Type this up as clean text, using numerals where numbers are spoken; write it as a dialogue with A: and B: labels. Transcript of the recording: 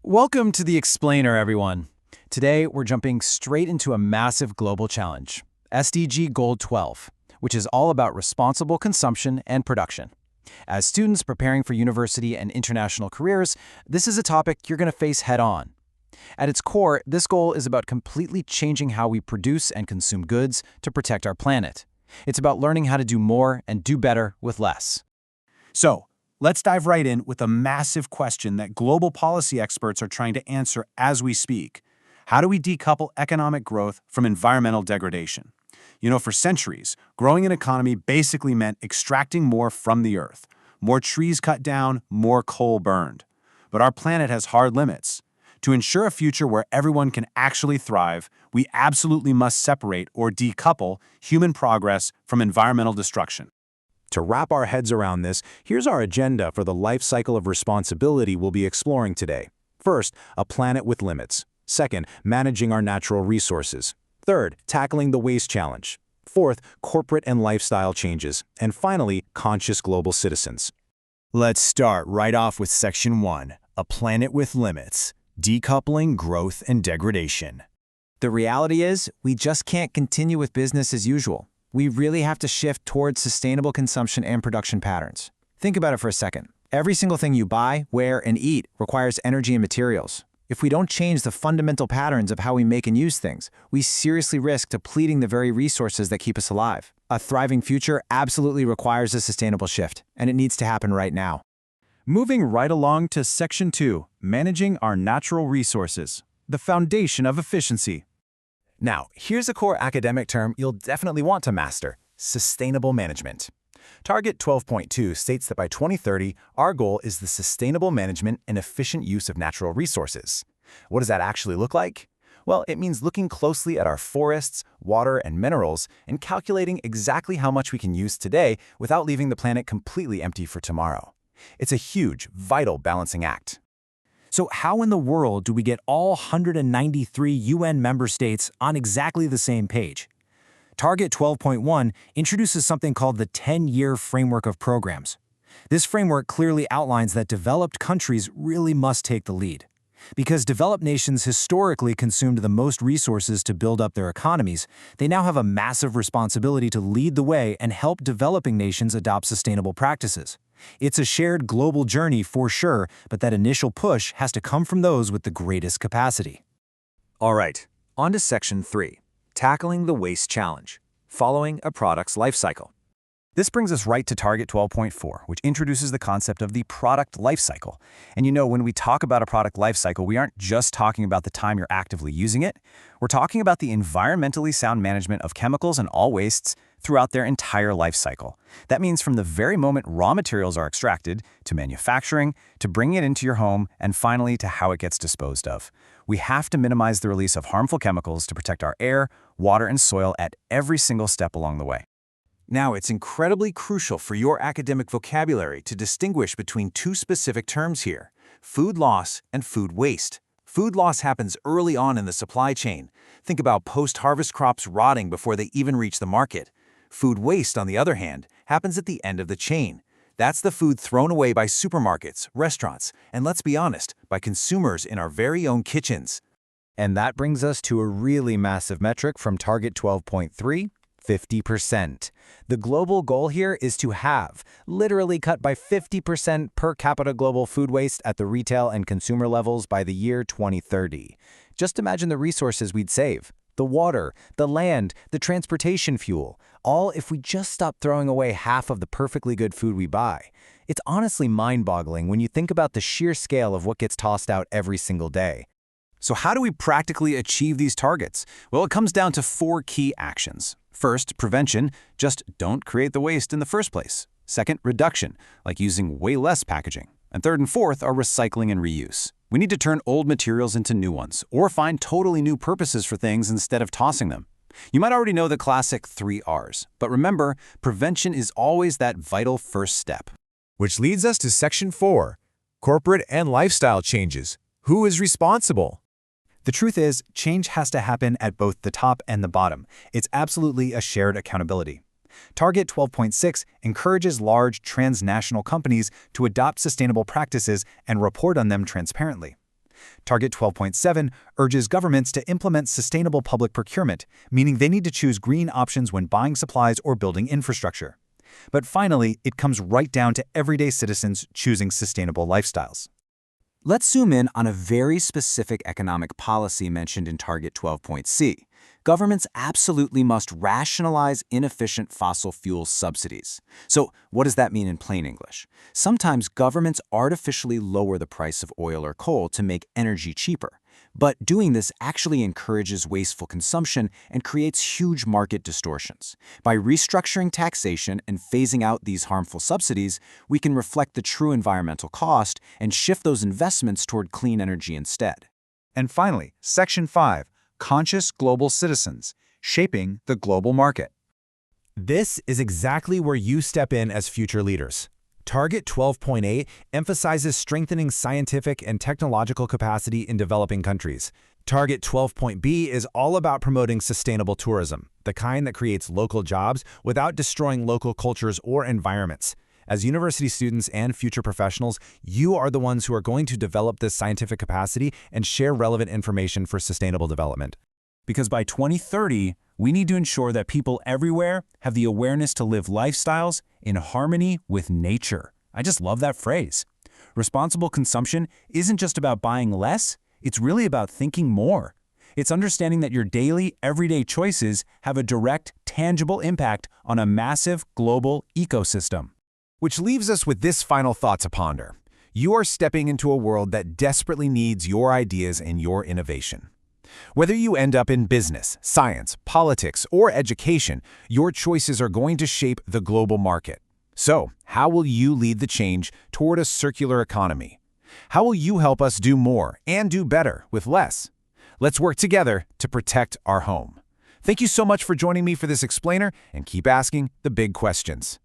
A: Welcome to the Explainer, everyone. Today, we're jumping straight into a massive global challenge, SDG Goal 12, which is all about responsible consumption and production. As students preparing for university and international careers, this is a topic you're going to face head-on. At its core, this goal is about completely changing how we produce and consume goods to protect our planet. It's about learning how to do more and do better with less.
B: So, let's dive right in with a massive question that global policy experts are trying to answer as we speak. How do we decouple economic growth from environmental degradation? For centuries, growing an economy basically meant extracting more from the earth. More trees cut down, more coal burned. But our planet has hard limits. To ensure a future where everyone can actually thrive, we absolutely must separate or decouple human progress from environmental destruction.
C: To wrap our heads around this, here's our agenda for the life cycle of responsibility we'll be exploring today. First, a planet with limits. Second, managing our natural resources. Third, tackling the waste challenge. Fourth, corporate and lifestyle changes. And finally, conscious global citizens.
A: Let's start right off with Section 1, a planet with limits, decoupling growth and degradation. The reality is, we just can't continue with business as usual. We really have to shift towards sustainable consumption and production patterns. Think about it for a second. Every single thing you buy, wear, and eat requires energy and materials. If we don't change the fundamental patterns of how we make and use things, we seriously risk depleting the very resources that keep us alive. A thriving future absolutely requires a sustainable shift, and it needs to happen right now.
B: Moving right along to Section 2, managing our natural resources, the foundation of efficiency.
C: Now, here's a core academic term you'll definitely want to master: sustainable management. Target 12.2 states that by 2030, our goal is the sustainable management and efficient use of natural resources. What does that actually look like? Well, it means looking closely at our forests, water, and minerals and calculating exactly how much we can use today without leaving the planet completely empty for tomorrow. It's a huge, vital balancing act.
A: So how in the world do we get all 193 UN member states on exactly the same page? Target 12.1 introduces something called the 10-year framework of programs. This framework clearly outlines that developed countries really must take the lead. Because developed nations historically consumed the most resources to build up their economies, they now have a massive responsibility to lead the way and help developing nations adopt sustainable practices. It's a shared global journey for sure, but that initial push has to come from those with the greatest capacity.
C: All right, on to Section 3, tackling the waste challenge, following a product's life cycle. This brings us right to Target 12.4, which introduces the concept of the product life cycle. And when we talk about a product life cycle, we aren't just talking about the time you're actively using it. We're talking about the environmentally sound management of chemicals and all wastes throughout their entire life cycle. That means from the very moment raw materials are extracted, to manufacturing, to bringing it into your home, and finally to how it gets disposed of. We have to minimize the release of harmful chemicals to protect our air, water, and soil at every single step along the way. Now, it's incredibly crucial for your academic vocabulary to distinguish between two specific terms here: food loss and food waste. Food loss happens early on in the supply chain. Think about post-harvest crops rotting before they even reach the market. Food waste, on the other hand, happens at the end of the chain. That's the food thrown away by supermarkets, restaurants, and let's be honest, by consumers in our very own kitchens.
A: And that brings us to a really massive metric from Target 12.3, 50%. The global goal here is to have, literally cut by 50% per capita global food waste at the retail and consumer levels by the year 2030. Just imagine the resources we'd save. The water, the land, the transportation fuel, all if we just stop throwing away half of the perfectly good food we buy. It's honestly mind-boggling when you think about the sheer scale of what gets tossed out every single day.
C: So how do we practically achieve these targets? Well, it comes down to 4 key actions. First, prevention, just don't create the waste in the first place. Second, reduction, like using way less packaging. And third and fourth are recycling and reuse. We need to turn old materials into new ones, or find totally new purposes for things instead of tossing them. You might already know the classic 3 R's, but remember, prevention is always that vital first step.
D: Which leads us to Section 4, corporate and lifestyle changes. Who is responsible?
B: The truth is, change has to happen at both the top and the bottom. It's absolutely a shared accountability. Target 12.6 encourages large transnational companies to adopt sustainable practices and report on them transparently.
A: Target 12.7 urges governments to implement sustainable public procurement, meaning they need to choose green options when buying supplies or building infrastructure. But finally, it comes right down to everyday citizens choosing sustainable lifestyles. Let's zoom in on a very specific economic policy mentioned in Target 12.c. Governments absolutely must rationalize inefficient fossil fuel subsidies. So, what does that mean in plain English? Sometimes governments artificially lower the price of oil or coal to make energy cheaper. But doing this actually encourages wasteful consumption and creates huge market distortions. By restructuring taxation and phasing out these harmful subsidies, we can reflect the true environmental cost and shift those investments toward clean energy instead.
B: And finally, Section 5, Conscious Global Citizens, Shaping the Global Market.
D: This is exactly where you step in as future leaders. Target 12.8 emphasizes strengthening scientific and technological capacity in developing countries. Target 12.b is all about promoting sustainable tourism, the kind that creates local jobs without destroying local cultures or environments. As university students and future professionals, you are the ones who are going to develop this scientific capacity and share relevant information for sustainable development.
A: Because by 2030, we need to ensure that people everywhere have the awareness to live lifestyles in harmony with nature. I just love that phrase. Responsible consumption isn't just about buying less, it's really about thinking more. It's understanding that your daily, everyday choices have a direct, tangible impact on a massive global ecosystem.
D: Which leaves us with this final thought to ponder. You are stepping into a world that desperately needs your ideas and your innovation. Whether you end up in business, science, politics, or education, your choices are going to shape the global market. So, how will you lead the change toward a circular economy? How will you help us do more and do better with less? Let's work together to protect our home. Thank you so much for joining me for this explainer, and keep asking the big questions.